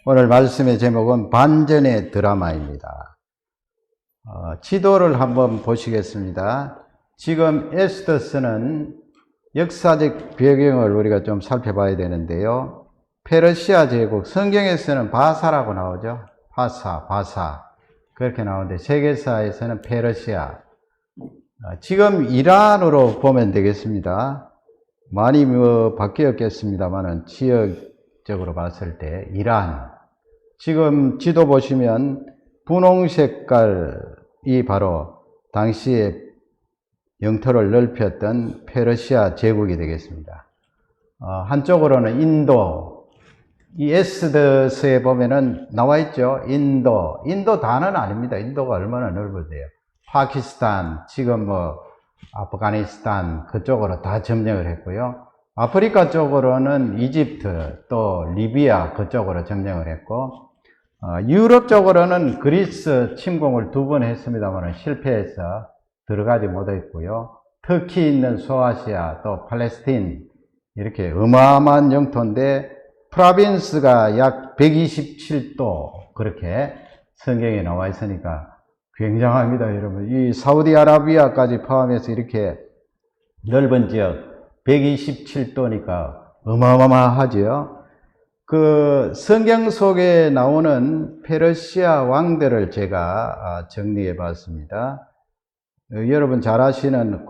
오늘 말씀의 제목은 반전의 드라마입니다. 지도를 한번 보시겠습니다. 지금 에스더스는 역사적 배경을 우리가 좀 살펴봐야 되는데요. 페르시아 제국, 성경에서는 바사라고 나오죠. 바사. 그렇게 나오는데 세계사에서는 페르시아. 지금 이란으로 보면 되겠습니다. 많이 바뀌었겠습니다만은 지역적으로 봤을 때 이란. 지금 지도 보시면 분홍 색깔이 바로 당시에 영토를 넓혔던 페르시아 제국이 되겠습니다. 한쪽으로는 인도, 이 에스더스에 보면은 나와 있죠. 인도 다는 아닙니다. 인도가 얼마나 넓은데요. 파키스탄, 지금 아프가니스탄 그쪽으로 다 점령을 했고요. 아프리카 쪽으로는 이집트, 또 리비아 그쪽으로 점령을 했고, 유럽 쪽으로는 그리스 침공을 2번 했습니다만 실패해서 들어가지 못했고요. 터키 있는 소아시아, 또 팔레스틴, 이렇게 어마어마한 영토인데 프라빈스가 약 127도 그렇게 성경에 나와 있으니까 굉장합니다, 여러분. 이 사우디아라비아까지 포함해서 이렇게 넓은 지역 127도니까 어마어마하지요. 그 성경 속에 나오는 페르시아 왕들을 제가 정리해 봤습니다. 여러분 잘 아시는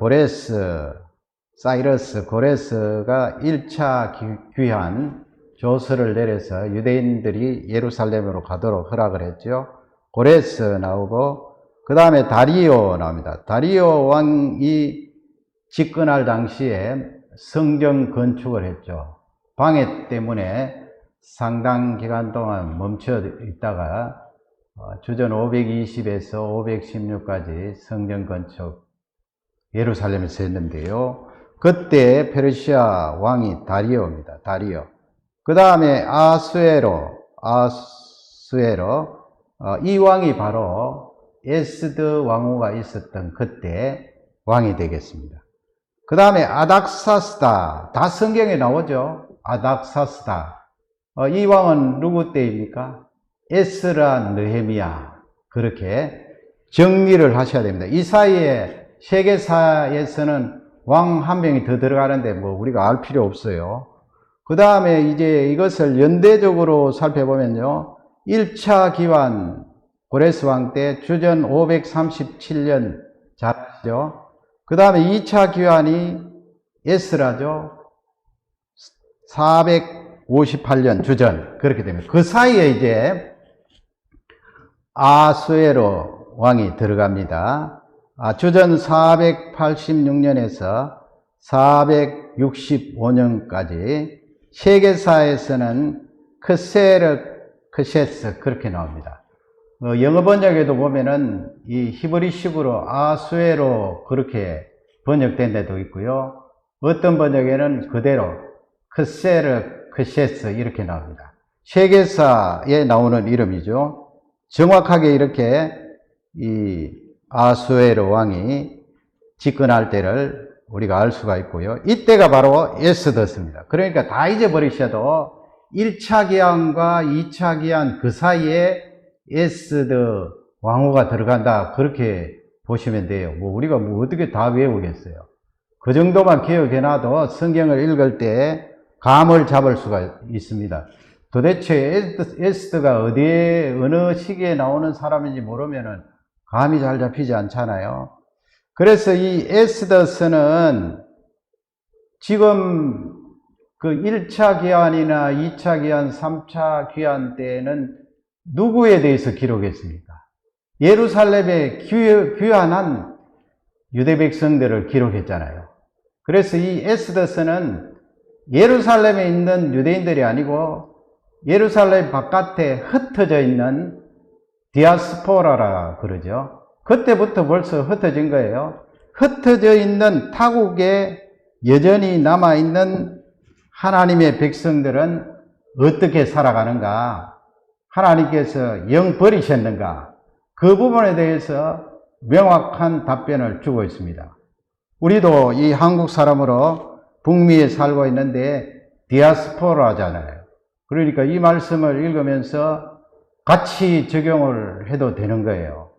사이러스 고레스가 1차 귀환 조서를 내려서 유대인들이 예루살렘으로 가도록 허락을 했죠. 고레스 나오고, 그 다음에 다리오 나옵니다. 다리오 왕이 집권할 당시에 성전 건축을 했죠. 방해 때문에 상당 기간 동안 멈춰 있다가 주전 520에서 516까지 성전 건축 예루살렘에서 했는데요. 그때 페르시아 왕이 다리오입니다. 다리오. 그 다음에 아수에로, 이 왕이 바로 에스더 왕후가 있었던 그때 왕이 되겠습니다. 그 다음에 아닥사스다, 다 성경에 나오죠. 아닥사스다. 이 왕은 누구 때입니까? 에스라 느헤미야. 그렇게 정리를 하셔야 됩니다. 이 사이에 세계사에서는 왕 한 명이 더 들어가는데 우리가 알 필요 없어요. 그 다음에 이제 이것을 연대적으로 살펴보면요. 1차 기환 고레스 왕 때 주전 537년 잘 아시죠? 그 다음에 2차 기환이 에스라죠. 458년 주전 그렇게 됩니다. 그 사이에 이제 아수에로 왕이 들어갑니다. 주전 486년에서 465년까지 세계사에서는 크세스 그렇게 나옵니다. 영어 번역에도 보면은 이 히브리식으로 아수에로 그렇게 번역된 데도 있고요. 어떤 번역에는 그대로 크세스 이렇게 나옵니다. 세계사에 나오는 이름이죠. 정확하게 이렇게 이 아수에로 왕이 집권할 때를 우리가 알 수가 있고요. 이때가 바로 에스더스입니다. 그러니까 다 잊어버리셔도 1차 기한과 2차 기한 그 사이에 에스더 왕후가 들어간다 그렇게 보시면 돼요. 우리가 어떻게 다 외우겠어요. 그 정도만 기억해놔도 성경을 읽을 때 감을 잡을 수가 있습니다. 도대체 에스더가 어디에 어느 시기에 나오는 사람인지 모르면은 감이 잘 잡히지 않잖아요. 그래서 이 에스더스는 지금 그 1차 기한이나 2차 기한, 3차 기한 때에는 누구에 대해서 기록했습니까? 예루살렘에 귀환한 유대 백성들을 기록했잖아요. 그래서 이 에스더스는 예루살렘에 있는 유대인들이 아니고 예루살렘 바깥에 흩어져 있는 디아스포라라 그러죠. 그때부터 벌써 흩어진 거예요. 흩어져 있는 타국에 여전히 남아있는 하나님의 백성들은 어떻게 살아가는가? 하나님께서 영 버리셨는가? 그 부분에 대해서 명확한 답변을 주고 있습니다. 우리도 이 한국 사람으로 북미에 살고 있는데 디아스포라잖아요. 그러니까 이 말씀을 읽으면서 같이 적용을 해도 되는 거예요.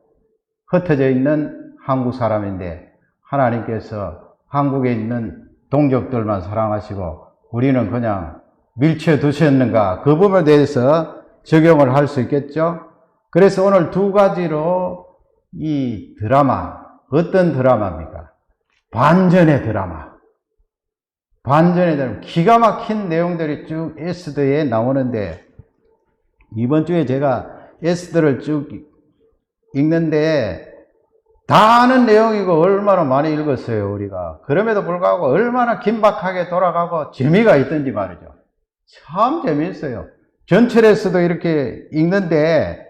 흩어져 있는 한국 사람인데 하나님께서 한국에 있는 동족들만 사랑하시고 우리는 그냥 밀쳐두셨는가? 그 부분에 대해서 적용을 할 수 있겠죠? 그래서 오늘 두 가지로 이 드라마, 어떤 드라마입니까? 반전의 드라마. 반전의 드라마. 기가 막힌 내용들이 쭉 에스더에 나오는데, 이번 주에 제가 에스더를 쭉 읽는데, 다 아는 내용이고 얼마나 많이 읽었어요, 우리가. 그럼에도 불구하고 얼마나 긴박하게 돌아가고 재미가 있던지 말이죠. 참 재미있어요. 전철에서도 이렇게 읽는데,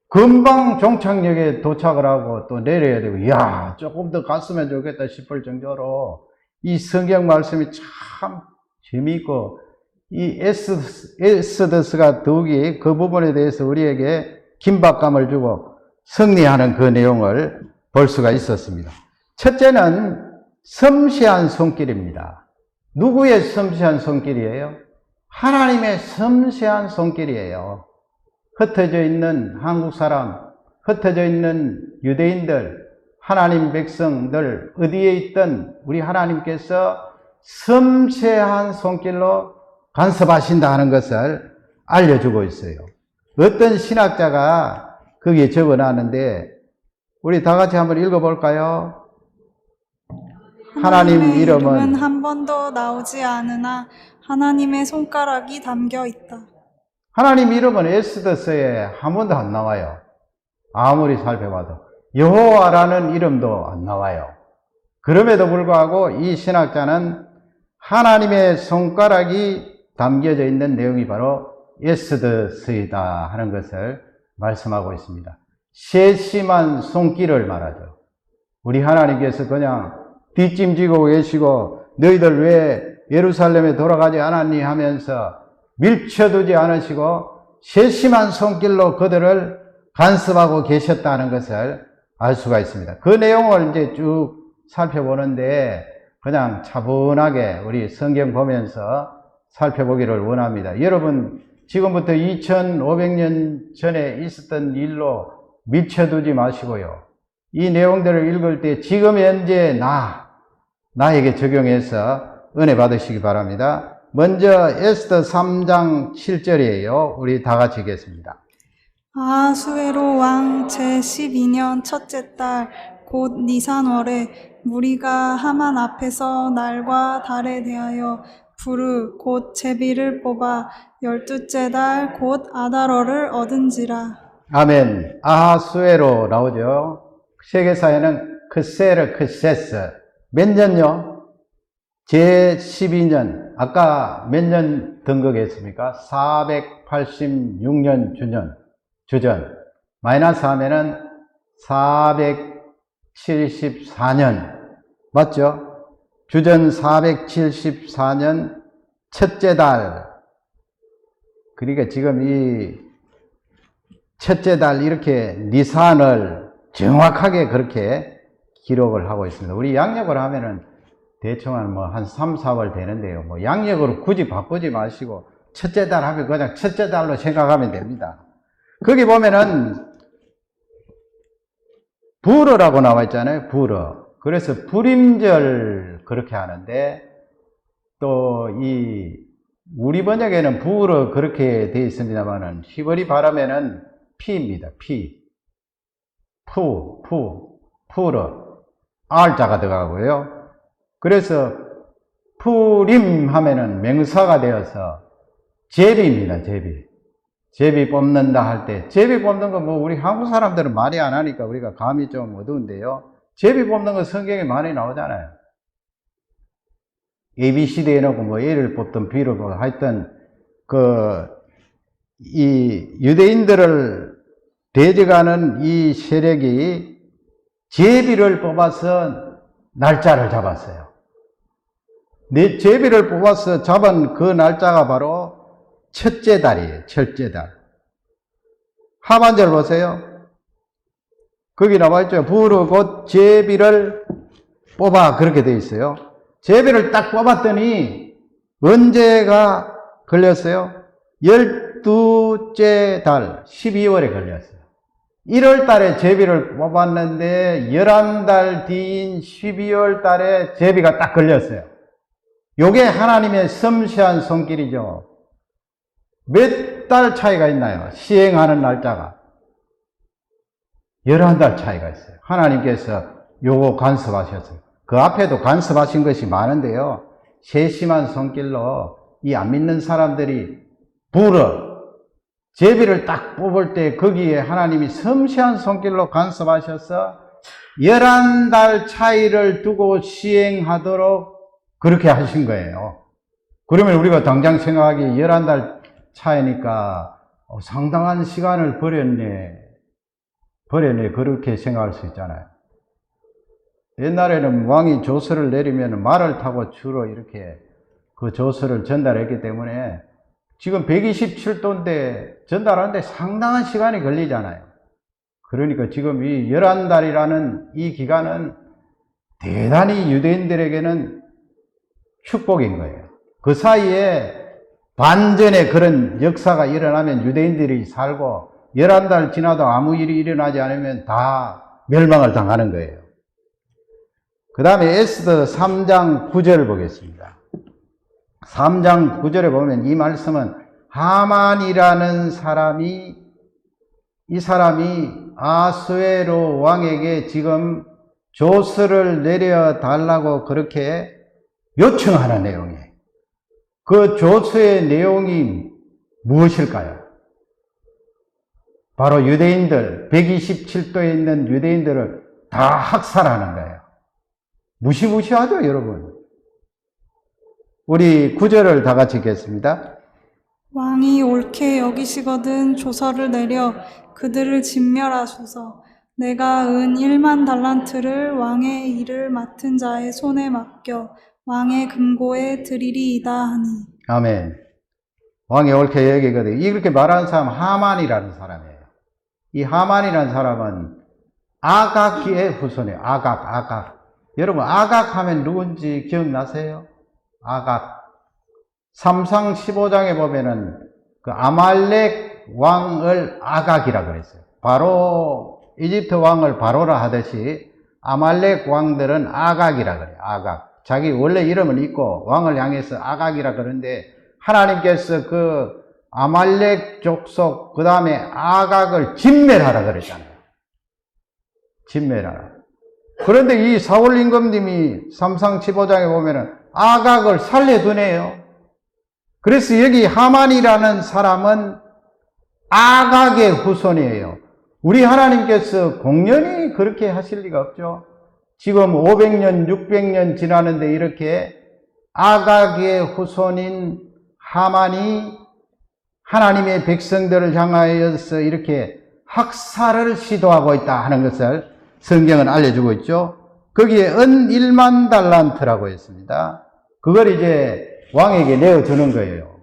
금방 종착역에 도착을 하고 또 내려야 되고, 이야, 조금 더 갔으면 좋겠다 싶을 정도로 이 성경 말씀이 참 재미있고, 이 에스더스가 더욱이 그 부분에 대해서 우리에게 긴박감을 주고 승리하는 그 내용을 볼 수가 있었습니다. 첫째는 섬세한 손길입니다. 누구의 섬세한 손길이에요? 하나님의 섬세한 손길이에요. 흩어져 있는 한국 사람, 흩어져 있는 유대인들, 하나님 백성들 어디에 있든 우리 하나님께서 섬세한 손길로 간섭하신다 하는 것을 알려주고 있어요. 어떤 신학자가 거기에 적어놨는데 우리 다 같이 한번 읽어볼까요? 하나님 이름은 한 번도 나오지 않으나 하나님의 손가락이 담겨 있다. 하나님 이름은 에스더서에 한 번도 안 나와요. 아무리 살펴봐도. 여호와라는 이름도 안 나와요. 그럼에도 불구하고 이 신학자는 하나님의 손가락이 담겨져 있는 내용이 바로 에스더서이다 하는 것을 말씀하고 있습니다. 세심한 손길을 말하죠. 우리 하나님께서 그냥 뒷짐지고 계시고 너희들 왜 예루살렘에 돌아가지 않았니 하면서 밀쳐두지 않으시고 세심한 손길로 그들을 간섭하고 계셨다는 것을 알 수가 있습니다. 그 내용을 이제 쭉 살펴보는데 그냥 차분하게 우리 성경 보면서 살펴보기를 원합니다. 여러분 지금부터 2500년 전에 있었던 일로 밀쳐두지 마시고요. 이 내용들을 읽을 때 지금 현재 나에게 적용해서 은혜 받으시기 바랍니다. 먼저 에스더 3장 7절이에요. 우리 다 같이 읽겠습니다. 아하수에로 왕 제12년 첫째 달 곧 니산월에 무리가 하만 앞에서 날과 달에 대하여 부르 곧 제비를 뽑아 12째 달 곧 아달월을 얻은지라. 아멘. 아하수에로 나오죠. 세계사에는 크세스 몇 년요? 제12년. 아까 몇 년 등극했습니까? 486년 주전. 마이너스 하면은 474년. 맞죠? 주전 474년 첫째 달. 그러니까 지금 이 첫째 달 이렇게 니산을 정확하게 그렇게 기록을 하고 있습니다. 우리 양력을 하면은 대충 한 3, 4월 되는데요. 양력으로 굳이 바꾸지 마시고 첫째 달 하면 그냥 첫째 달로 생각하면 됩니다. 거기 보면은 불어라고 나와 있잖아요. 불어. 그래서 불임절 그렇게 하는데 또 우리 번역에는 불어 그렇게 되어 있습니다만은 히브리 발음에는 피입니다. 풀어. R자가 들어가고요. 그래서 푸림 하면은 명사가 되어서 제비입니다. 제비 뽑는다 할 때 제비 뽑는 거 우리 한국 사람들은 많이 안 하니까 우리가 감이 좀 어두운데요. 제비 뽑는 거 성경에 많이 나오잖아요. ABCD 해놓고 A를 뽑든 B를 뽑든 하여튼 이 유대인들을 대적하는 이 세력이 제비를 뽑아서 날짜를 잡았어요. 제비를 뽑아서 잡은 그 날짜가 바로 첫째 달이에요. 첫째 달. 하반절 보세요. 거기 나와 있죠. 부르 곧 제비를 뽑아 그렇게 돼 있어요. 제비를 딱 뽑았더니 언제가 걸렸어요? 12째 달 12월에 걸렸어요. 1월 달에 제비를 뽑았는데 11달 뒤인 12월 달에 제비가 딱 걸렸어요. 요게 하나님의 섬세한 손길이죠. 몇 달 차이가 있나요? 시행하는 날짜가 11달 차이가 있어요. 하나님께서 요거 간섭하셨어요. 그 앞에도 간섭하신 것이 많은데요, 세심한 손길로 이 안 믿는 사람들이 제비를 딱 뽑을 때 거기에 하나님이 섬세한 손길로 간섭하셔서 11달 차이를 두고 시행하도록 그렇게 하신 거예요. 그러면 우리가 당장 생각하기 11달 차이니까 상당한 시간을 버렸네, 그렇게 생각할 수 있잖아요. 옛날에는 왕이 조서를 내리면 말을 타고 주로 이렇게 그 조서를 전달했기 때문에 지금 127도인데 전달하는데 상당한 시간이 걸리잖아요. 그러니까 지금 이 11달이라는 이 기간은 대단히 유대인들에게는 축복인 거예요. 그 사이에 반전의 그런 역사가 일어나면 유대인들이 살고 11달 지나도 아무 일이 일어나지 않으면 다 멸망을 당하는 거예요. 그 다음에 에스더 3장 9절 보겠습니다. 3장 9절에 보면 이 말씀은 하만이라는 이 사람이 아수에로 왕에게 지금 조서를 내려달라고 그렇게 요청하는 내용이에요. 그 조서의 내용이 무엇일까요? 바로 유대인들, 127도에 있는 유대인들을 다 학살하는 거예요. 무시무시하죠, 여러분? 우리 9절을 다 같이 읽겠습니다. 왕이 옳게 여기시거든 조서를 내려 그들을 진멸하소서. 내가 은 1만 달란트를 왕의 일을 맡은 자의 손에 맡겨 왕의 금고에 드리리이다 하니. 아멘. 왕이 옳게 여기거든. 이렇게 말하는 사람은 하만이라는 사람이에요. 이 하만이라는 사람은 아각의 후손이에요. 아각. 여러분, 아각 하면 누군지 기억나세요? 아각. 삼상 15장에 보면은 그 아말렉 왕을 아각이라 그랬어요. 바로 이집트 왕을 바로라 하듯이 아말렉 왕들은 아각이라 그래요. 아각. 자기 원래 이름을 잊고 왕을 향해서 아각이라 그러는데 하나님께서 그 아말렉 족속 그 다음에 아각을 진멸하라 그랬잖아요. 진멸하라. 그런데 이 사울 임금님이 삼상 15장에 보면은 아각을 살려두네요. 그래서 여기 하만이라는 사람은 아각의 후손이에요. 우리 하나님께서 공연히 그렇게 하실 리가 없죠. 지금 500년, 600년 지나는데 이렇게 아각의 후손인 하만이 하나님의 백성들을 향하여서 이렇게 학살을 시도하고 있다 하는 것을 성경은 알려주고 있죠. 거기에 은 1만 달란트라고 했습니다. 그걸 이제 왕에게 내어주는 거예요.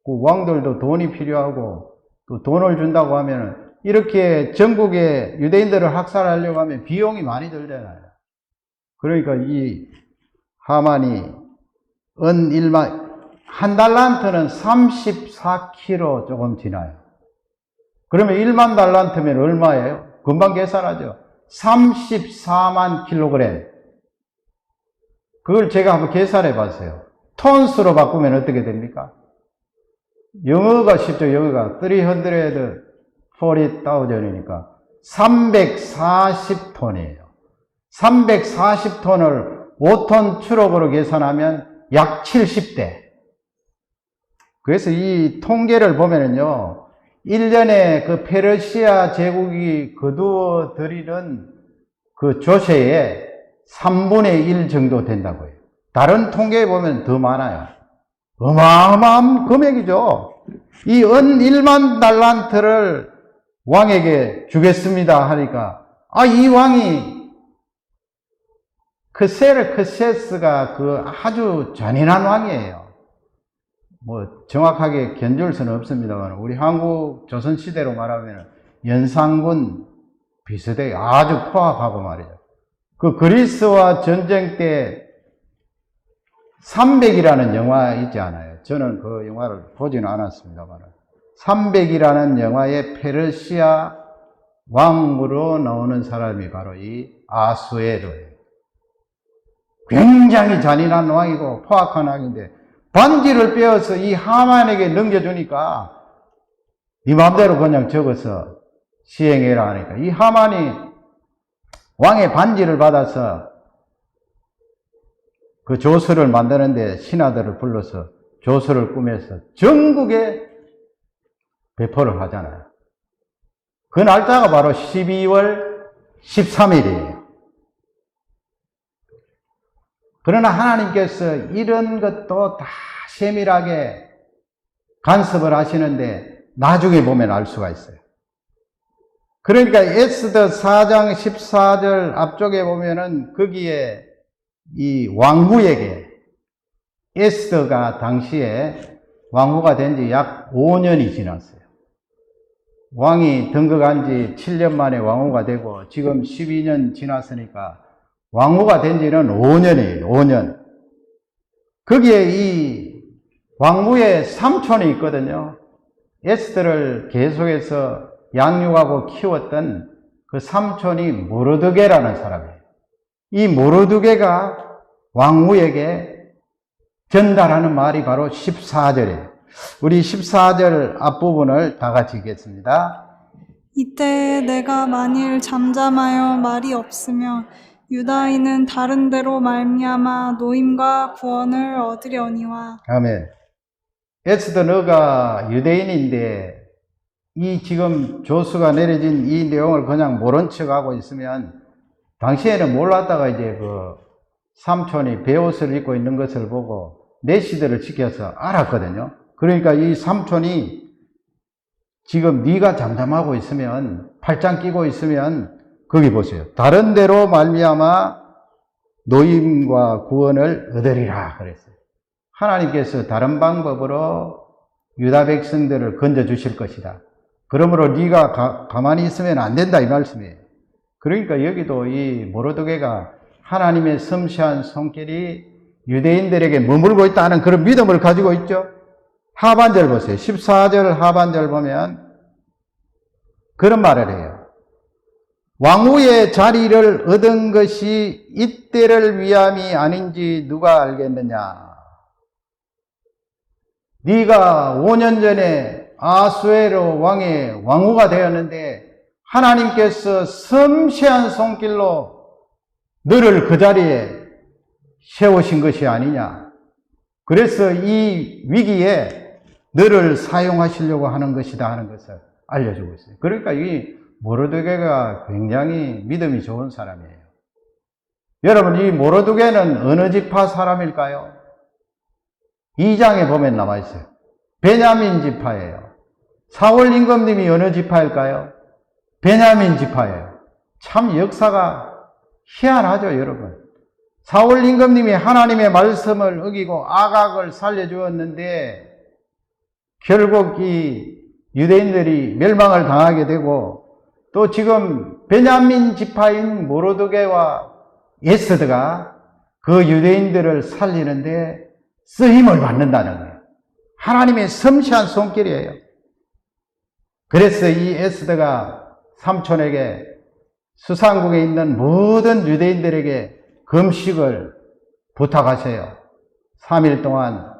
그 왕들도 돈이 필요하고 또 돈을 준다고 하면 이렇게 전국의 유대인들을 학살하려고 하면 비용이 많이 들잖아요. 그러니까 이 하만이 은 1만, 한 달란트는 34kg 조금 지나요. 그러면 1만 달란트면 얼마예요? 금방 계산하죠. 34만 킬로그램. 그걸 제가 한번 계산해 봤어요. 톤수로 바꾸면 어떻게 됩니까? 영어가 쉽죠, 영어가. 340,000이니까 340톤이에요. 340톤을 5톤 추록으로 계산하면 약 70대. 그래서 이 통계를 보면은요, 1년에 그 페르시아 제국이 거두어 들이는 그 조세의 3분의 1 정도 된다고 해요. 다른 통계에 보면 더 많아요. 어마어마한 금액이죠. 이 은 1만 달란트를 왕에게 주겠습니다 하니까, 이 왕이 크세스가 그 아주 잔인한 왕이에요. 뭐 정확하게 견줄 수는 없습니다만 우리 한국 조선시대로 말하면 연산군 비슷해 아주 포악하고 말이죠. 그 그리스와 전쟁 때 300이라는 영화 있지 않아요? 저는 그 영화를 보지는 않았습니다만 300이라는 영화의 페르시아 왕으로 나오는 사람이 바로 이 아수에로예요. 굉장히 잔인한 왕이고 포악한 왕인데 반지를 빼어서 이 하만에게 넘겨주니까 네 마음대로 그냥 적어서 시행해라 하니까 이 하만이 왕의 반지를 받아서 그 조서를 만드는데 신하들을 불러서 조서를 꾸며서 전국에 배포를 하잖아요. 그 날짜가 바로 12월 13일이에요. 그러나 하나님께서 이런 것도 다 세밀하게 간섭을 하시는데 나중에 보면 알 수가 있어요. 그러니까 에스더 4장 14절 앞쪽에 보면은 거기에 이 왕후에게 에스더가 당시에 왕후가 된 지 약 5년이 지났어요. 왕이 등극한 지 7년 만에 왕후가 되고 지금 12년 지났으니까 왕후가 된 지는 5년이에요. 5년. 거기에 이 왕후의 삼촌이 있거든요. 에스더를 계속해서 양육하고 키웠던 그 삼촌이 모르드게라는 사람이에요. 이 모르드게가 왕후에게 전달하는 말이 바로 14절이에요. 우리 14절 앞부분을 다 같이 읽겠습니다. 이때 내가 만일 잠잠하여 말이 없으면 유다인은 다른 데로 말미암아 노임과 구원을 얻으려니와. 아멘. 에스더 너가 유대인인데 이 지금 조수가 내려진 이 내용을 그냥 모른 척하고 있으면 당시에는 몰랐다가 이제 그 삼촌이 베옷을 입고 있는 것을 보고 내 시대를 지켜서 알았거든요. 그러니까 이 삼촌이 지금 네가 잠잠하고 있으면 팔짱 끼고 있으면 거기 보세요. 다른 데로 말미암아 노임과 구원을 얻으리라 그랬어요. 하나님께서 다른 방법으로 유다 백성들을 건져 주실 것이다. 그러므로 네가 가만히 있으면 안 된다 이 말씀이에요. 그러니까 여기도 이 모르드게가 하나님의 섬세한 손길이 유대인들에게 머물고 있다는 그런 믿음을 가지고 있죠. 하반절 보세요. 14절 하반절 보면 그런 말을 해요. 왕후의 자리를 얻은 것이 이때를 위함이 아닌지 누가 알겠느냐. 네가 5년 전에 아수에로 왕의 왕후가 되었는데 하나님께서 섬세한 손길로 너를 그 자리에 세우신 것이 아니냐. 그래서 이 위기에 너를 사용하시려고 하는 것이다 하는 것을 알려주고 있어요. 그러니까 이 모르드게가 굉장히 믿음이 좋은 사람이에요. 여러분, 이 모르드게는 어느 지파 사람일까요? 2장에 보면 나와 있어요. 베냐민 지파예요. 사울 임금님이 어느 지파일까요? 베냐민 지파예요. 참 역사가 희한하죠, 여러분. 사울 임금님이 하나님의 말씀을 어기고 아각을 살려주었는데 결국 이 유대인들이 멸망을 당하게 되고 또 지금 베냐민 지파인 모르드게와 에스더가 그 유대인들을 살리는데 쓰임을 받는다는 거예요. 하나님의 섬세한 손길이에요. 그래서 이 에스더가 삼촌에게 수상국에 있는 모든 유대인들에게 금식을 부탁하세요. 3일 동안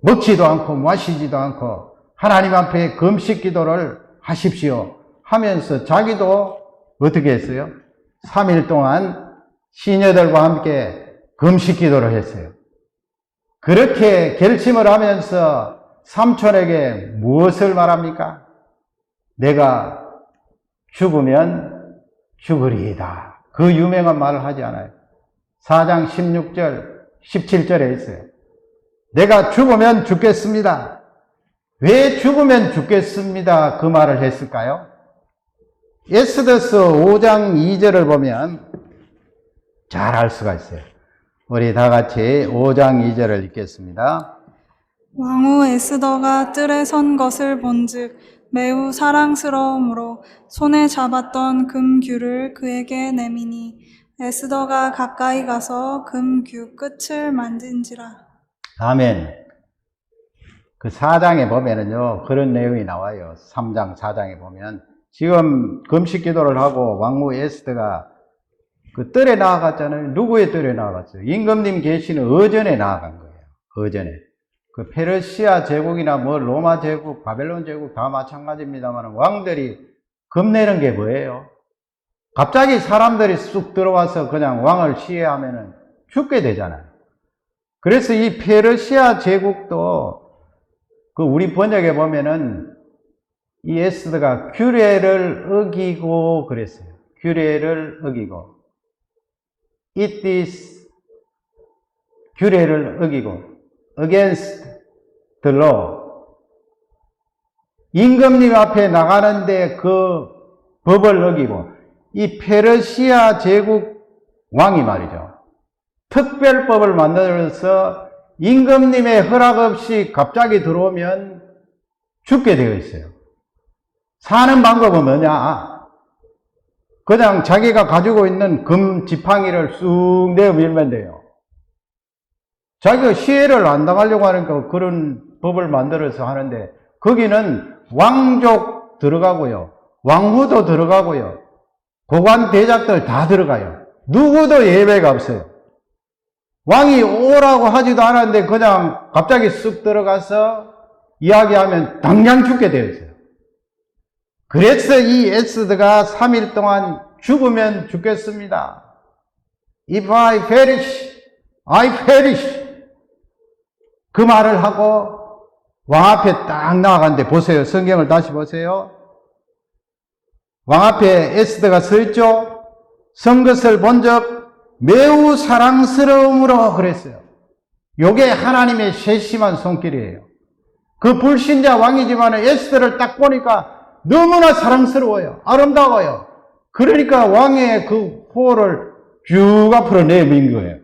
먹지도 않고 마시지도 않고 하나님 앞에 금식 기도를 하십시오 하면서 자기도 어떻게 했어요? 3일 동안 시녀들과 함께 금식 기도를 했어요. 그렇게 결심을 하면서 삼촌에게 무엇을 말합니까? 내가 죽으면 죽으리이다. 그 유명한 말을 하지 않아요. 4장 16절, 17절에 있어요. 내가 죽으면 죽겠습니다. 왜 죽으면 죽겠습니다? 그 말을 했을까요? 에스더서 5장 2절을 보면 잘 알 수가 있어요. 우리 다 같이 5장 2절을 읽겠습니다. 왕후 에스더가 뜰에 선 것을 본즉 매우 사랑스러움으로 손에 잡았던 금규를 그에게 내미니 에스더가 가까이 가서 금규 끝을 만진지라. 아멘. 그 4장에 보면은요, 그런 내용이 나와요. 3장, 4장에 보면. 지금 금식 기도를 하고 왕후 에스더가 그 뜰에 나아갔잖아요. 누구의 뜰에 나아갔어요? 임금님 계시는 어전에 나아간 거예요. 어전에. 그 페르시아 제국이나 뭐 로마 제국, 바벨론 제국 다 마찬가지입니다만 왕들이 겁내는 게 뭐예요? 갑자기 사람들이 쑥 들어와서 그냥 왕을 시해하면은 죽게 되잖아요. 그래서 이 페르시아 제국도 그 우리 번역에 보면은 이 에스더가 규례를 어기고 그랬어요. 규례를 어기고. It is 규례를 어기고. Against the law. 임금님 앞에 나가는데 그 법을 어기고. 이 페르시아 제국 왕이 말이죠. 특별법을 만들어서 임금님의 허락 없이 갑자기 들어오면 죽게 되어 있어요. 사는 방법은 뭐냐? 그냥 자기가 가지고 있는 금 지팡이를 쑥 내어 밀면 돼요. 자기가 시해를 안 당하려고 하니까 그런 법을 만들어서 하는데 거기는 왕족 들어가고요. 왕후도 들어가고요. 고관 대작들 다 들어가요. 누구도 예외가 없어요. 왕이 오라고 하지도 않았는데 그냥 갑자기 쑥 들어가서 이야기하면 당장 죽게 되어 있어요. 그래서 이 에스더가 3일 동안 죽으면 죽겠습니다. If I perish, I perish. 그 말을 하고 왕 앞에 딱 나아갔는데 보세요. 성경을 다시 보세요. 왕 앞에 에스더가 서 있죠. 선 것을 본 적 매우 사랑스러움으로 그랬어요. 요게 하나님의 세심한 손길이에요. 그 불신자 왕이지만 에스더를 딱 보니까 너무나 사랑스러워요. 아름다워요. 그러니까 왕의 그 호를 쭉 앞으로 내민 거예요.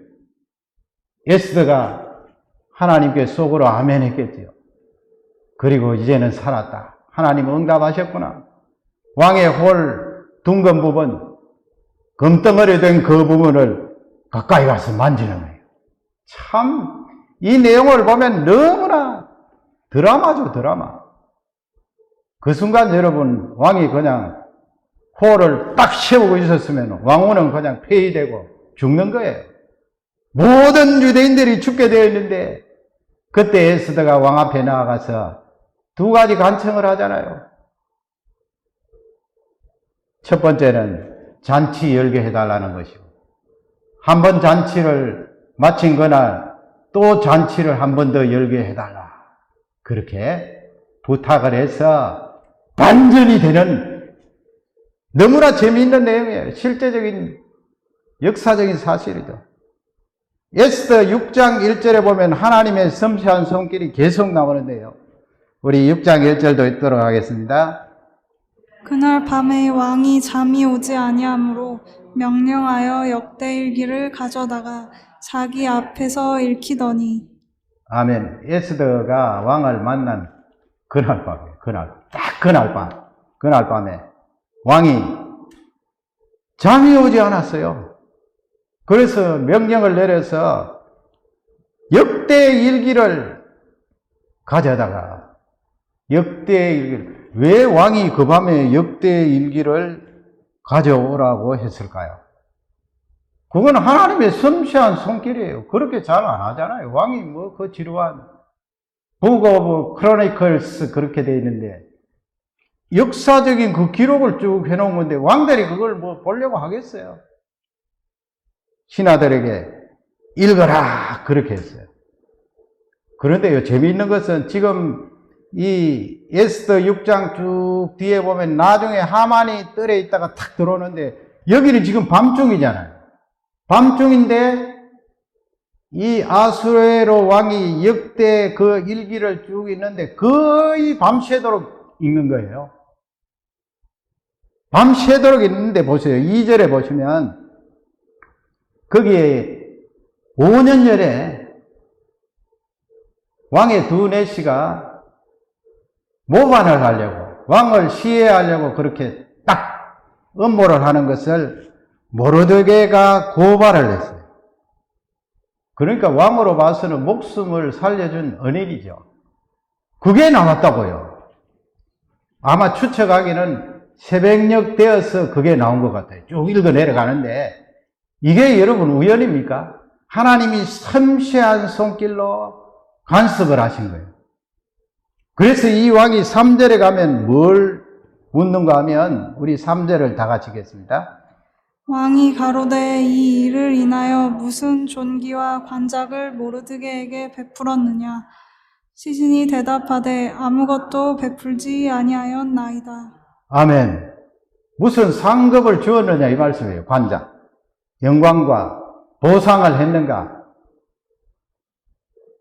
에스더가 하나님께 속으로 아멘 했겠지요. 그리고 이제는 살았다. 하나님 응답하셨구나. 왕의 홀 둥근 부분, 금덩어리 된 그 부분을 가까이 가서 만지는 거예요. 참, 이 내용을 보면 너무나 드라마죠, 드라마. 그 순간 여러분, 왕이 그냥 호를 딱 세우고 있었으면 왕후는 그냥 폐위되고 죽는 거예요. 모든 유대인들이 죽게 되어 있는데 그때 에스더가 왕 앞에 나아가서 두 가지 간청을 하잖아요. 첫 번째는 잔치 열게 해달라는 것이고, 한 번 잔치를 마친 그날 또 잔치를 한 번 더 열게 해달라. 그렇게 부탁을 해서 반전이 되는 너무나 재미있는 내용이에요. 실제적인 역사적인 사실이죠. 에스더 6장 1절에 보면 하나님의 섬세한 손길이 계속 나오는데요. 우리 6장 1절도 읽도록 하겠습니다. 그날 밤에 왕이 잠이 오지 아니하므로 명령하여 역대일기를 가져다가 자기 앞에서 읽히더니. 아멘. 에스더가 왕을 만난 그날 밤에, 그날 밤에 왕이 잠이 오지 않았어요. 그래서 명령을 내려서 역대일기를 가져다가 역대일기를, 왜 왕이 그 밤에 역대일기를 가져오라고 했을까요? 그건 하나님의 섬세한 손길이에요. 그렇게 잘 안 하잖아요. 왕이 뭐 그 지루한 북 오브 크로니클스 그렇게 돼 있는데 역사적인 그 기록을 쭉 해놓은 건데 왕들이 그걸 뭐 보려고 하겠어요? 신하들에게 읽어라 그렇게 했어요. 그런데요, 재미있는 것은 지금 이 에스더 6장 쭉 뒤에 보면 나중에 하만이 뜰에 있다가 탁 들어오는데 여기는 지금 밤중이잖아요. 밤중인데 이 아수에로 왕이 역대 그 일기를 쭉 읽는데 거의 밤새도록 읽는 거예요. 밤새도록 읽는데 보세요. 2절에 보시면 거기에 5년열에 왕의 두 내시가 모반을 하려고, 왕을 시해하려고 그렇게 딱 음모를 하는 것을 모르드게가 고발을 했어요. 그러니까 왕으로 봐서는 목숨을 살려준 은인이죠. 그게 나왔다고요. 아마 추측하기는 새벽녘 되어서 그게 나온 것 같아요. 쭉 읽어 내려가는데 이게 여러분 우연입니까? 하나님이 섬세한 손길로 간섭을 하신 거예요. 그래서 이 왕이 3절에 가면 뭘 묻는가 하면 우리 3절을 다 같이 읽겠습니다. 왕이 가로되 이 일을 인하여 무슨 존귀와 관작을 모르드게에게 베풀었느냐? 시신이 대답하되 아무것도 베풀지 아니하였나이다. 아멘. 무슨 상급을 주었느냐 이 말씀이에요. 관작. 영광과 보상을 했는가?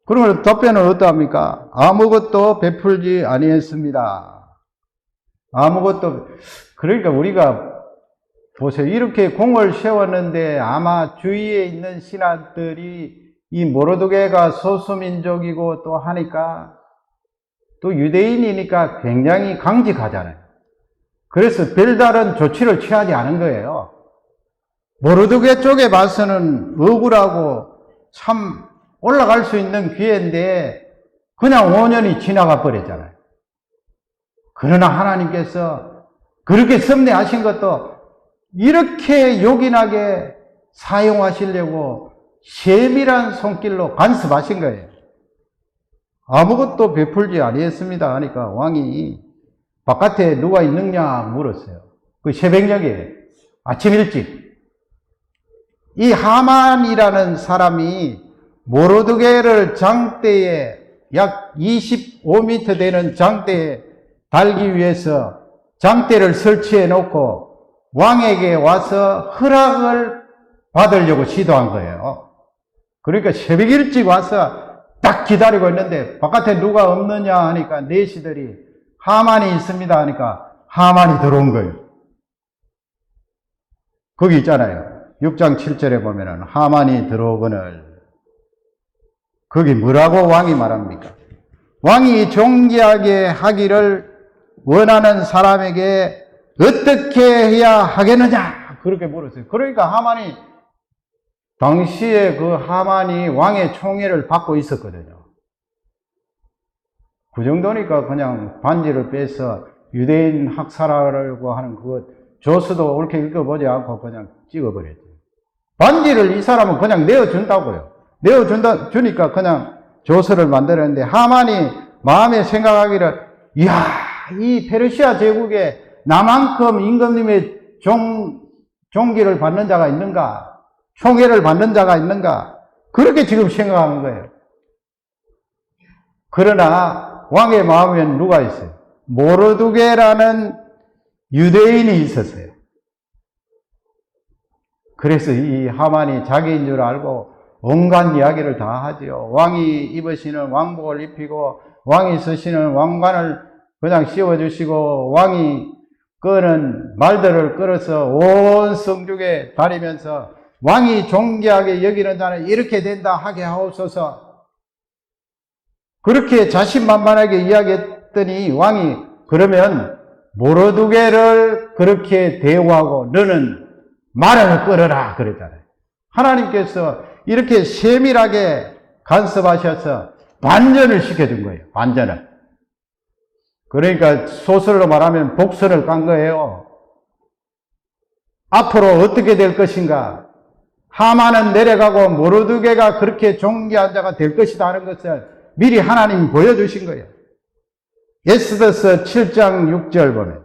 그러면 답변은 어떠합니까? 아무것도 베풀지 아니했습니다. 아무것도. 그러니까 우리가 보세요. 이렇게 공을 세웠는데 아마 주위에 있는 신하들이 이 모르드게가 소수민족이고 또 하니까 또 유대인이니까 굉장히 강직하잖아요. 그래서 별다른 조치를 취하지 않은 거예요. 모르드게 쪽에 봐서는 억울하고 참 올라갈 수 있는 기회인데 그냥 5년이 지나가 버렸잖아요. 그러나 하나님께서 그렇게 섭리하신 것도 이렇게 요긴하게 사용하시려고 세밀한 손길로 간섭하신 거예요. 아무것도 베풀지 아니했습니다 하니까 왕이 바깥에 누가 있느냐 물었어요. 그 새벽녘에 아침 일찍 이 하만이라는 사람이 모르드게를 장대에 약 25m 되는 장대에 달기 위해서 장대를 설치해 놓고 왕에게 와서 허락을 받으려고 시도한 거예요. 그러니까 새벽 일찍 와서 딱 기다리고 있는데 바깥에 누가 없느냐 하니까 내시들이 하만이 있습니다 하니까 하만이 들어온 거예요. 거기 있잖아요. 6장 7절에 보면은 하만이 들어오거늘 거기 뭐라고 왕이 말합니까? 왕이 존귀하게 하기를 원하는 사람에게 어떻게 해야 하겠느냐? 그렇게 물었어요. 그러니까 하만이 당시에 그 하만이 왕의 총애를 받고 있었거든요. 그 정도니까 그냥 반지를 빼서 유대인 학살하려고 하는 그것 조서도 옳게 읽어보지 않고 그냥 찍어버렸죠. 반지를 이 사람은 그냥 내어준다고요. 내어주니까 그냥 조서를 만들었는데 하만이 마음에 생각하기를 이야 이 페르시아 제국에 나만큼 임금님의 종기를 받는 자가 있는가? 총애를 받는 자가 있는가? 그렇게 지금 생각하는 거예요. 그러나 왕의 마음에는 누가 있어요? 모르드게라는 유대인이 있었어요. 그래서 이 하만이 자기인 줄 알고 온갖 이야기를 다 하지요. 왕이 입으시는 왕복을 입히고 왕이 쓰시는 왕관을 그냥 씌워주시고 왕이 끄는 말들을 끌어서 온 성중에 다니면서 왕이 존귀하게 여기는 자는 이렇게 된다 하게 하옵소서. 그렇게 자신만만하게 이야기했더니 왕이 그러면 모르드게를 그렇게 대우하고 너는 말을 끌어라 그랬잖아요. 하나님께서 이렇게 세밀하게 간섭하셔서 반전을 시켜준 거예요. 반전을. 그러니까 소설로 말하면 복선을 깐 거예요. 앞으로 어떻게 될 것인가? 하만은 내려가고 모르드게가 그렇게 존귀한 자가 될 것이다 하는 것을 미리 하나님이 보여주신 거예요. 에스더서 7장 6절 보면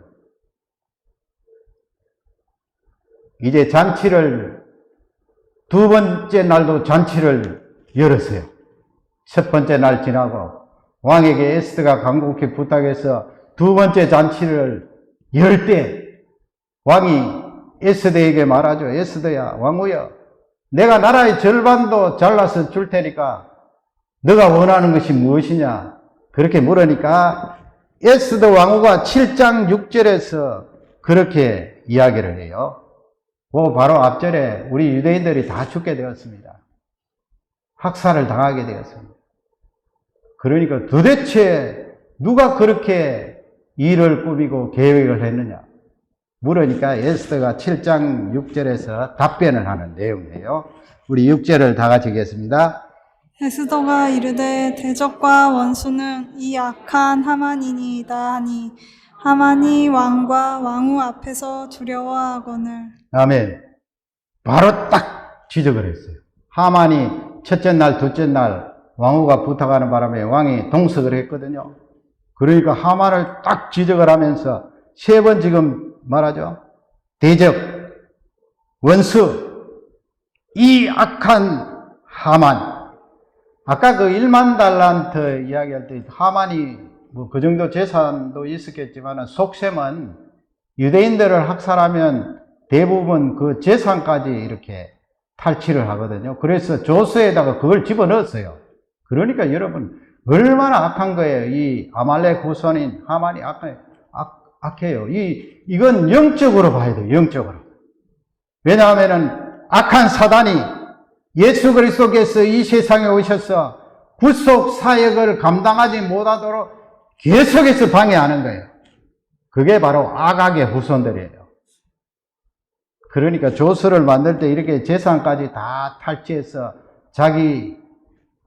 이제 잔치를 두 번째 날도 잔치를 열었어요. 첫 번째 날 지나고 왕에게 에스더가 간곡히 부탁해서 두 번째 잔치를 열 때 왕이 에스더에게 말하죠. 에스더야 왕후야 내가 나라의 절반도 잘라서 줄 테니까 너가 원하는 것이 무엇이냐 그렇게 물으니까 에스더 왕후가 7장 6절에서 그렇게 이야기를 해요. 그 바로 앞절에 우리 유대인들이 다 죽게 되었습니다. 학살을 당하게 되었습니다. 그러니까 도대체 누가 그렇게 일을 꾸미고 계획을 했느냐 물으니까 에스더가 7장 6절에서 답변을 하는 내용이에요. 우리 6절을 다 같이 읽겠습니다. 에스더가 이르되 대적과 원수는 이 악한 하만이니이다 하니 하만이 왕과 왕후 앞에서 두려워하거늘. 아멘. 바로 딱 지적을 했어요. 하만이 첫째 날, 둘째 날 왕후가 부탁하는 바람에 왕이 동석을 했거든요. 그러니까 하만을 딱 지적을 하면서 세 번 지금 말하죠. 대적, 원수, 이 악한 하만. 아까 그 1만 달란트 이야기할 때 하만이 뭐 그 정도 재산도 있었겠지만 속셈은 유대인들을 학살하면 대부분 그 재산까지 이렇게 탈취를 하거든요. 그래서 조서에다가 그걸 집어넣었어요. 그러니까 여러분 얼마나 악한 거예요. 이 아말렉 후손인 하만이 악해요. 이건 영적으로 봐야 돼요. 영적으로. 왜냐하면은 악한 사단이 예수 그리스도께서 이 세상에 오셔서 구속 사역을 감당하지 못하도록 계속해서 방해하는 거예요. 그게 바로 악악의 후손들이에요. 그러니까 조서를 만들 때 이렇게 재산까지 다 탈취해서 자기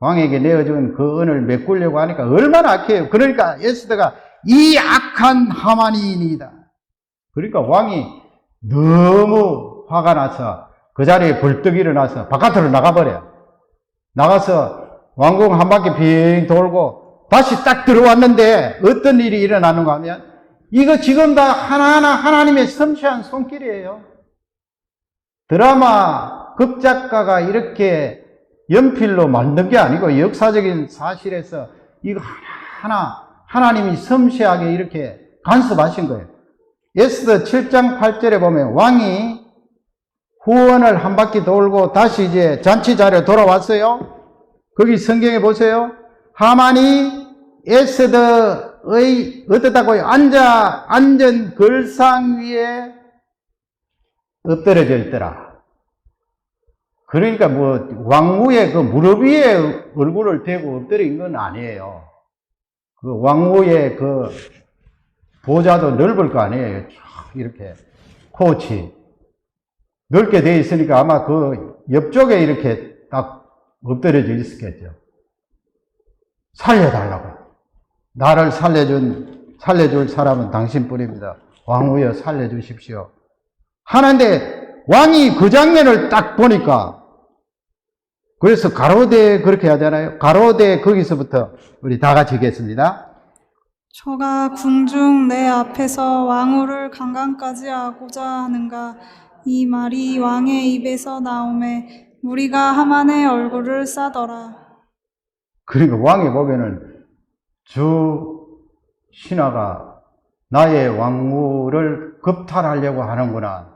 왕에게 내어준 그 은을 메꾸려고 하니까 얼마나 악해요. 그러니까 에스더가 이 악한 하만이니이다. 그러니까 왕이 너무 화가 나서 그 자리에 벌떡 일어나서 바깥으로 나가버려요. 나가서 왕궁 한 바퀴 빙 돌고 다시 딱 들어왔는데 어떤 일이 일어나는가 하면 이거 지금 다 하나하나 하나님의 섬세한 손길이에요. 드라마 극작가가 이렇게 연필로 만든 게 아니고 역사적인 사실에서 이거 하나하나 하나님이 섬세하게 이렇게 간섭하신 거예요. 에스더 7장 8절에 보면 왕이 후원을 한 바퀴 돌고 다시 이제 잔치 자리에 돌아왔어요. 거기 성경에 보세요. 하만이 에스더의 어떻다고요? 앉은 걸상 위에 엎드려져 있더라. 그러니까 뭐 왕후의 그 무릎 위에 얼굴을 대고 엎드린 건 아니에요. 그 왕후의 그 보좌도 넓을 거 아니에요. 이렇게 코치 넓게 되어 있으니까 아마 그 옆쪽에 이렇게 딱 엎드려져 있었겠죠. 살려달라고. 나를 살려줄 사람은 당신뿐입니다. 왕후여 살려주십시오. 하는데 왕이 그 장면을 딱 보니까 그래서 가로대 그렇게 하잖아요. 가로대 거기서부터 우리 다 같이 읽겠습니다. 저가 궁중 내 앞에서 왕후를 강간까지 하고자 하는가. 이 말이 왕의 입에서 나오매 무리가 하만의 얼굴을 싸더라. 그러니까 왕이 보면은 주 신하가 나의 왕후를 겁탈하려고 하는구나.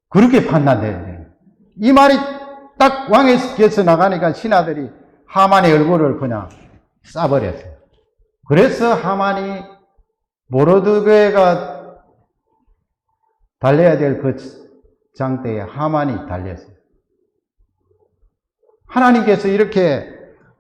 그렇게 판단돼요. 이 말이 딱 왕에게서 나가니까 신하들이 하만의 얼굴을 그냥 싸버렸어요. 그래서 하만이 모르드게가 달려야 될 그 장대에 하만이 달렸어요. 하나님께서 이렇게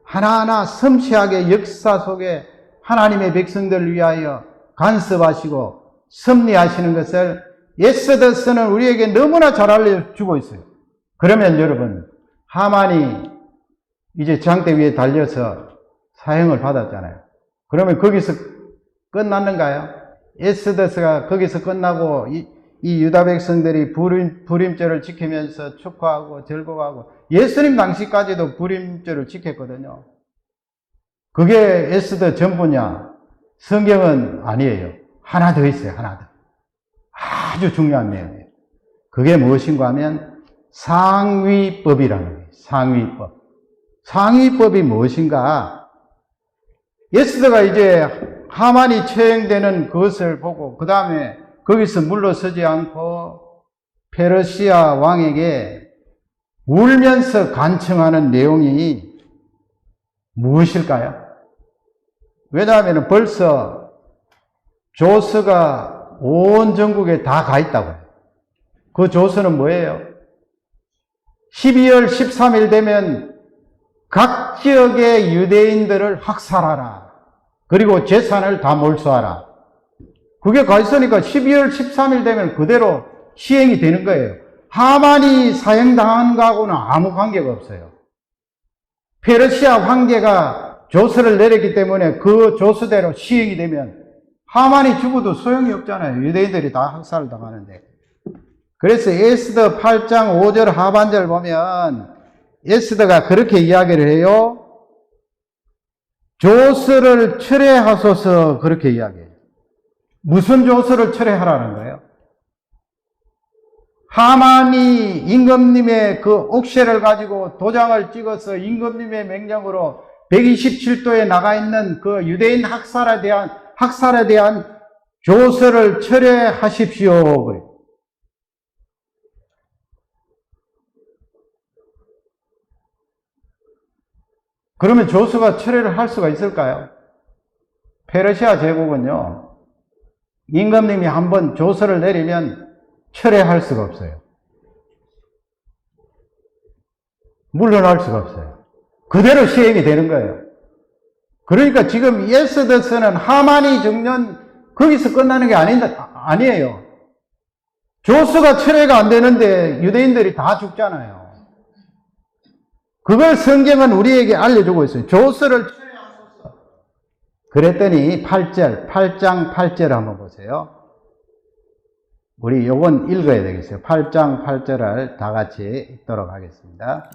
하나하나 섬세하게 역사 속에 하나님의 백성들을 위하여 간섭하시고 섭리하시는 것을 에스더서는 우리에게 너무나 잘 알려주고 있어요. 그러면 여러분, 하만이 이제 장대 위에 달려서 사형을 받았잖아요. 그러면 거기서 끝났는가요? 에스더서가 거기서 끝나고 이 유다 백성들이 불임절을 지키면서 축하하고 즐거워하고 예수님 당시까지도 불임절을 지켰거든요. 그게 에스더 전부냐? 성경은 아니에요. 하나 더 있어요. 하나 더. 아주 중요한 내용이에요. 그게 무엇인가 하면 상위법이라는 거예요. 상위법. 상위법이 무엇인가? 에스더가 이제 하만이 처형되는 그것을 보고 그 다음에 거기서 물러서지 않고 페르시아 왕에게 울면서 간청하는 내용이 무엇일까요? 왜냐하면 벌써 조서가 온 전국에 다 가 있다고요. 그 조서는 뭐예요? 12월 13일 되면 각 지역의 유대인들을 학살하라. 그리고 재산을 다 몰수하라. 그게 가 있으니까 12월 13일 되면 그대로 시행이 되는 거예요. 하만이 사형당한 거하고는 아무 관계가 없어요. 페르시아 황제가 조서를 내렸기 때문에 그 조서대로 시행이 되면 하만이 죽어도 소용이 없잖아요. 유대인들이 다 학살을 당하는데. 그래서 에스더 8장 5절 하반절 보면 에스더가 그렇게 이야기를 해요. 조서를 철회하소서 그렇게 이야기해요. 무슨 조서를 철회하라는 거예요? 하만이 임금님의 그 옥새를 가지고 도장을 찍어서 임금님의 명령으로 127도에 나가 있는 그 유대인 학살에 대한 조서를 철회하십시오. 그래요. 그러면 조서가 철회를 할 수가 있을까요? 페르시아 제국은요, 임금님이 한번 조서를 내리면 철회할 수가 없어요. 물러날 수가 없어요. 그대로 시행이 되는 거예요. 그러니까 지금 에스더서는 하만이 죽는 거기서 끝나는 게 아니에요. 조서가 철회가 안 되는데 유대인들이 다 죽잖아요. 그걸 성경은 우리에게 알려주고 있어요. 조서를 철회하소서. 그랬더니 8장 8절 한번 보세요. 우리 요건 읽어야 되겠어요. 8장 8절을 다 같이 읽도록 하겠습니다.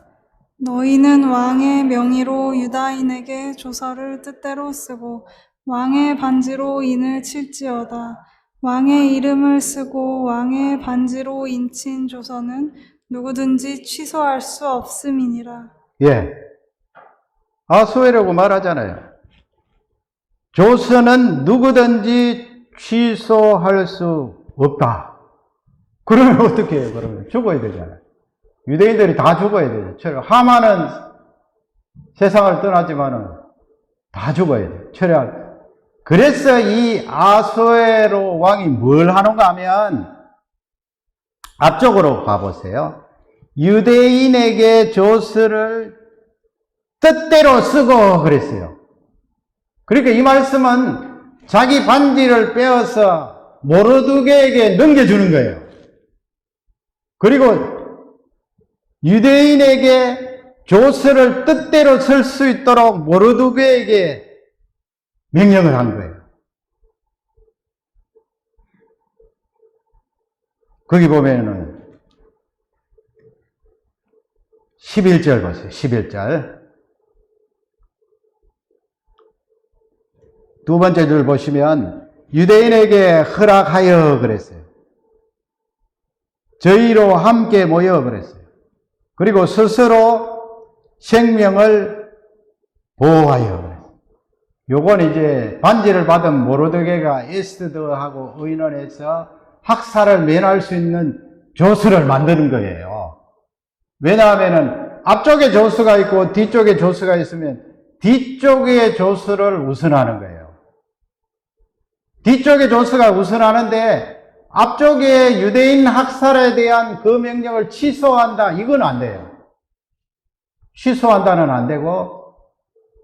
너희는 왕의 명의로 유다인에게 조서를 뜻대로 쓰고 왕의 반지로 인을 칠지어다. 왕의 이름을 쓰고 왕의 반지로 인친 조서는 누구든지 취소할 수 없음이니라. 예. 아수에라고 말하잖아요. 조서는 누구든지 취소할 수 없다. 그러면 어떻게 해요? 그러면 죽어야 되잖아요. 유대인들이 다 죽어야 되죠. 하만은 세상을 떠났지만은 다 죽어야 돼요. 철회할. 그래서 이 아수에로 왕이 뭘 하는가 하면 앞쪽으로 가보세요. 유대인에게 조서를 뜻대로 쓰고 그랬어요. 그러니까 이 말씀은 자기 반지를 빼어서 모르드게에게 넘겨주는 거예요. 그리고 유대인에게 조서를 뜻대로 쓸 수 있도록 모르드게에게 명령을 한 거예요. 거기 보면은 11절 보세요. 11절. 두 번째 줄 보시면 유대인에게 허락하여 그랬어요. 저희로 함께 모여 그랬어요. 그리고 스스로 생명을 보호하여 그랬어요. 요건 이제 반지를 받은 모르드게가 에스더하고 의논해서 학살을 면할 수 있는 조서를 만드는 거예요. 왜냐하면은 앞쪽에 조서가 있고 뒤쪽에 조서가 있으면 뒤쪽의 조서를 우선하는 거예요. 뒤쪽의 조서가 우선하는데 앞쪽에 유대인 학살에 대한 그 명령을 취소한다. 이건 안 돼요. 취소한다는 안 되고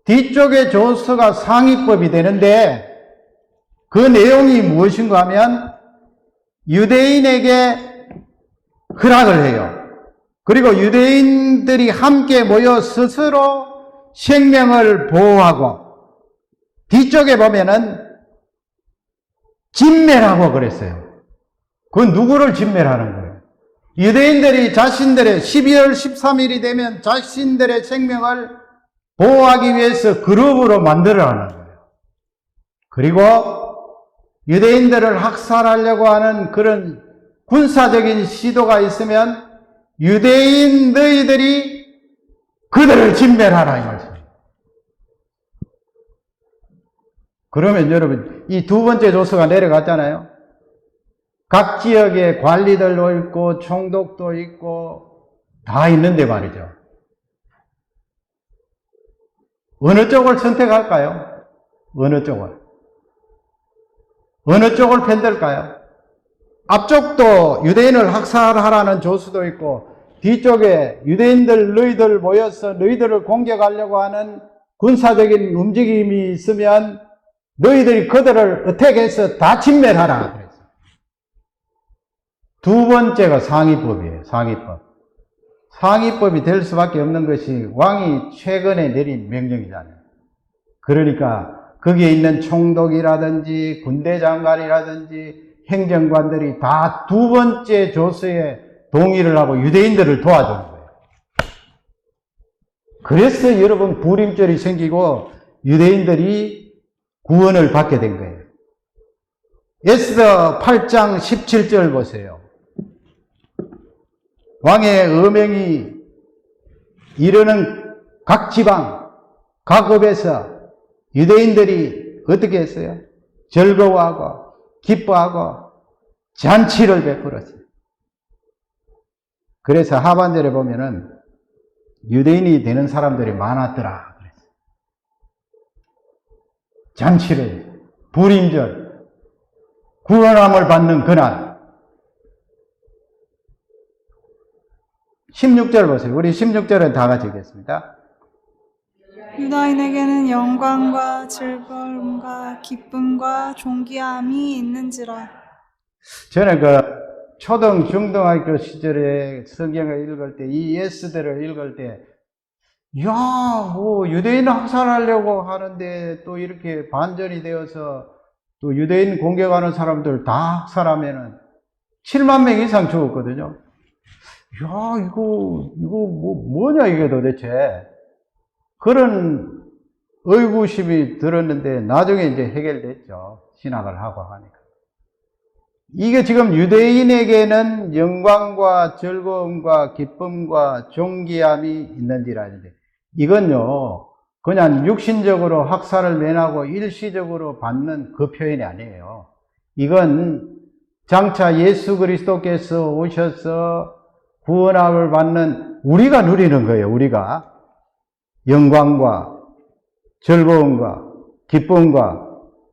뒤쪽의 조서가 상위법이 되는데 그 내용이 무엇인가 하면 유대인에게 허락을 해요. 그리고 유대인들이 함께 모여 스스로 생명을 보호하고 뒤쪽에 보면은 진멸하고 그랬어요. 그건 누구를 진멸하는 거예요? 유대인들이 자신들의 12월 13일이 되면 자신들의 생명을 보호하기 위해서 그룹으로 만들어가는 거예요. 그리고 유대인들을 학살하려고 하는 그런 군사적인 시도가 있으면 유대인 너희들이 그들을 진멸하라 이 말씀이에요. 그러면 여러분 이 두 번째 조서가 내려갔잖아요. 각 지역에 관리들도 있고 총독도 있고 다 있는데 말이죠. 어느 쪽을 선택할까요? 어느 쪽을? 어느 쪽을 편들까요? 앞쪽도 유대인을 학살하라는 조서도 있고 뒤쪽에 유대인들 너희들 모여서 너희들을 공격하려고 하는 군사적인 움직임이 있으면 너희들이 그들을 어택해서 다 진멸하라 그랬어요. 두 번째가 상위법이에요. 상위법. 상위법이 될 수밖에 없는 것이 왕이 최근에 내린 명령이잖아요. 그러니까 거기에 있는 총독이라든지 군대 장관이라든지 행정관들이 다 두 번째 조서에 동의를 하고 유대인들을 도와주는 거예요. 그래서 여러분 불임절이 생기고 유대인들이 구원을 받게 된 거예요. 에스더 8장 17절 보세요. 왕의 어명이 이르는 각 지방, 각 업에서 유대인들이 어떻게 했어요? 즐거워하고 기뻐하고 잔치를 베풀었어요. 그래서 하반절에 보면은 유대인이 되는 사람들이 많았더라. 그랬어요. 잔치를, 불임절, 구원함을 받는 그날. 16절 보세요. 우리 16절은 다 같이 읽겠습니다. 유다인에게는 영광과 즐거움과 기쁨과 존귀함이 있는지라. 저는 그 초등, 중등학교 시절에 성경을 읽을 때, 이 에스더를 읽을 때, 유대인 학살하려고 하는데 또 이렇게 반전이 되어서 또 유대인 공격하는 사람들 다 학살하면은 7만 명 이상 죽었거든요. 뭐냐, 이게 도대체. 그런 의구심이 들었는데 나중에 이제 해결됐죠. 신학을 하고 하니까. 이게 지금 유대인에게는 영광과 즐거움과 기쁨과 존귀함이 있는지라 하는데, 이건요, 그냥 육신적으로 학살을 면하고 일시적으로 받는 그 표현이 아니에요. 이건 장차 예수 그리스도께서 오셔서 구원함을 받는 우리가 누리는 거예요. 우리가 영광과 즐거움과 기쁨과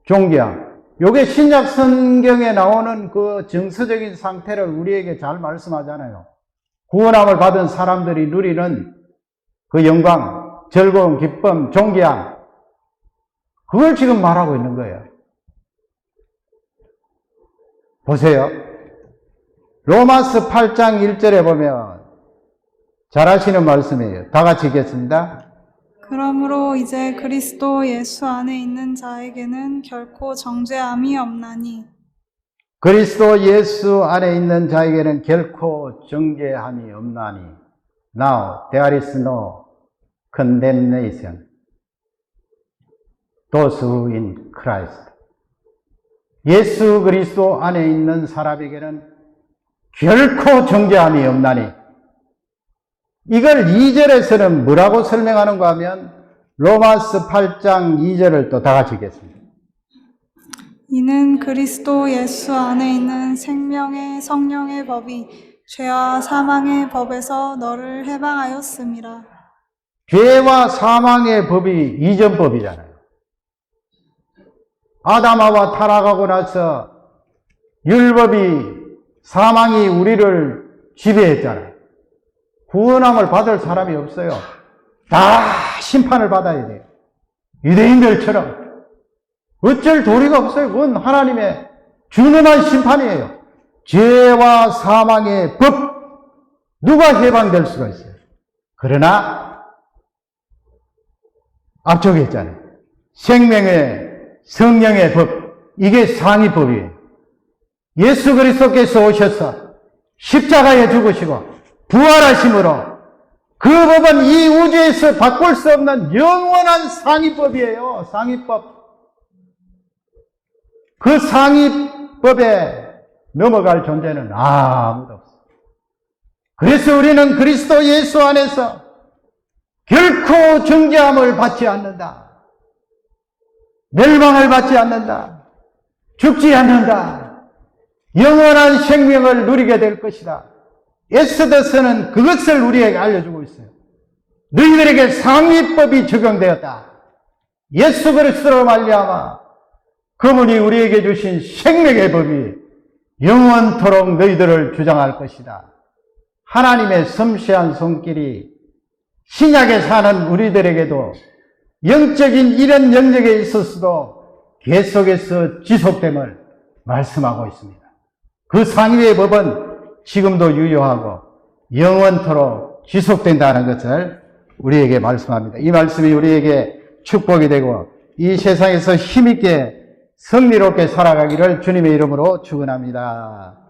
존귀함. 요게 신약 성경에 나오는 그 정서적인 상태를 우리에게 잘 말씀하잖아요. 구원함을 받은 사람들이 누리는 그 영광, 즐거움, 기쁨, 존귀함. 그걸 지금 말하고 있는 거예요. 보세요. 로마서 8장 1절에 보면 잘 아시는 말씀이에요. 다 같이 읽겠습니다. 그러므로 이제 그리스도 예수 안에 있는 자에게는 결코 정죄함이 없나니. 그리스도 예수 안에 있는 자에게는 결코 정죄함이 없나니. Now there is no condemnation. Those who in Christ. 예수 그리스도 안에 있는 사람에게는 결코 정죄함이 없나니. 이걸 2절에서는 뭐라고 설명하는가 하면 로마서 8장 2절을 또 다 같이 읽겠습니다. 이는 그리스도 예수 안에 있는 생명의 성령의 법이 죄와 사망의 법에서 너를 해방하였음이라. 죄와 사망의 법이 이전 법이잖아요. 아담하와 타락하고 나서 율법이, 사망이 우리를 지배했잖아요. 구원함을 받을 사람이 없어요. 다 심판을 받아야 돼요. 유대인들처럼. 어쩔 도리가 없어요. 그건 하나님의 준엄한 심판이에요. 죄와 사망의 법, 누가 해방될 수가 있어요? 그러나 앞쪽에 있잖아요. 생명의 성령의 법, 이게 상위법이에요. 예수 그리스도께서 오셔서 십자가에 죽으시고 부활하심으로 그 법은 이 우주에서 바꿀 수 없는 영원한 상위법이에요. 상위법. 그 상위법에 넘어갈 존재는 아무도 없어요. 그래서 우리는 그리스도 예수 안에서 결코 정죄함을 받지 않는다. 멸망을 받지 않는다. 죽지 않는다. 영원한 생명을 누리게 될 것이다. 에스더서는 그것을 우리에게 알려주고 있어요. 너희들에게 상위법이 적용되었다. 예수 그리스도로 말미암아 그분이 우리에게 주신 생명의 법이 영원토록 너희들을 주장할 것이다. 하나님의 섬세한 손길이 신약에 사는 우리들에게도 영적인 이런 영역에 있어서도 계속해서 지속됨을 말씀하고 있습니다. 그 상위의 법은 지금도 유효하고 영원토록 지속된다는 것을 우리에게 말씀합니다. 이 말씀이 우리에게 축복이 되고 이 세상에서 힘있게 승리롭게 살아가기를 주님의 이름으로 축원합니다.